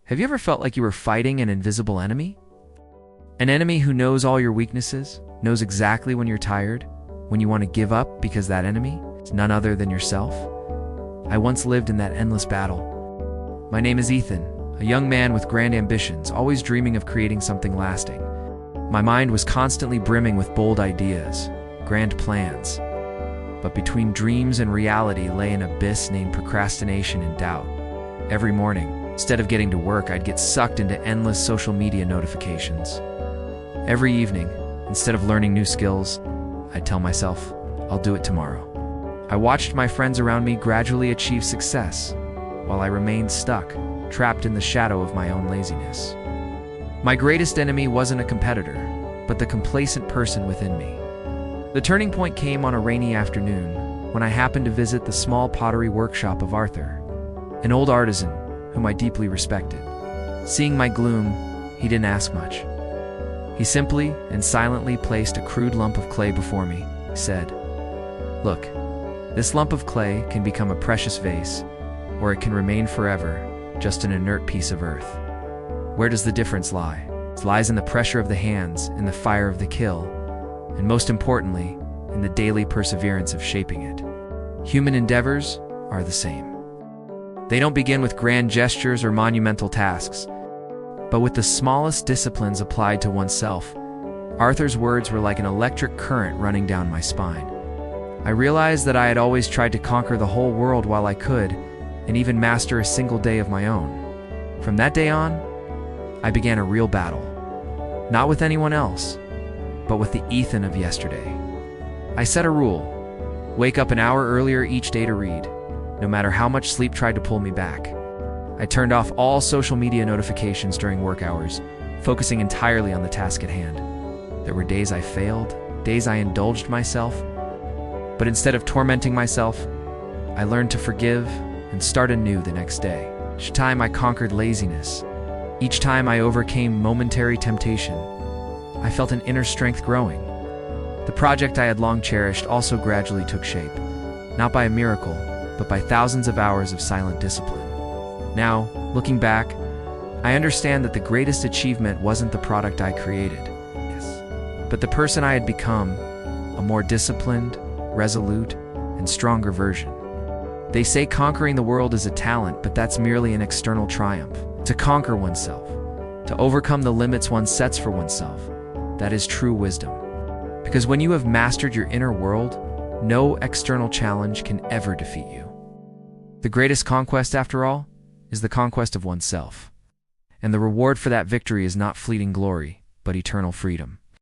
Have you ever felt like you were fighting an invisible enemy? An enemy who knows all your weaknesses, knows exactly when you're tired, when you want to give up because that enemy is none other than yourself? I once lived in that endless battle. My name is Ethan, a young man with grand ambitions, always dreaming of creating something lasting. My mind was constantly brimming with bold ideas, grand plans. But between dreams and reality lay an abyss named procrastination and doubt. Every morning, instead of getting to work, I'd get sucked into endless social media notifications. Every evening, instead of learning new skills, I'd tell myself, I'll do it tomorrow. I watched my friends around me gradually achieve success, while I remained stuck, trapped in the shadow of my own laziness. My greatest enemy wasn't a competitor, but the complacent person within me. The turning point came on a rainy afternoon when I happened to visit the small pottery workshop of Arthur, an old artisan whom I deeply respected. Seeing my gloom, he didn't ask much. He simply and silently placed a crude lump of clay before me, said, "Look, this lump of clay can become a precious vase, or it can remain forever just an inert piece of earth. Where does the difference lie? It lies in the pressure of the hands, in the fire of the kiln, and most importantly, in the daily perseverance of shaping it. Human endeavors are the same. They don't begin with grand gestures or monumental tasks, but with the smallest disciplines applied to oneself." Arthur's words were like an electric current running down my spine. I realized that I had always tried to conquer the whole world while I could, and even master a single day of my own. From that day on, I began a real battle. Not with anyone else, but with the Ethan of yesterday. I set a rule: wake up an hour earlier each day to read, no matter how much sleep tried to pull me back. I turned off all social media notifications during work hours, focusing entirely on the task at hand. There were days I failed, days I indulged myself, but instead of tormenting myself, I learned to forgive and start anew the next day. Each time I conquered laziness, each time I overcame momentary temptation, I felt an inner strength growing. The project I had long cherished also gradually took shape, not by a miracle, but by thousands of hours of silent discipline. Now, looking back, I understand that the greatest achievement wasn't the product I created, but the person I had become, a more disciplined, resolute, and stronger version. They say conquering the world is a talent, but that's merely an external triumph. To conquer oneself, to overcome the limits one sets for oneself, that is true wisdom. Because when you have mastered your inner world, no external challenge can ever defeat you. The greatest conquest, after all, is the conquest of oneself. And the reward for that victory is not fleeting glory, but eternal freedom.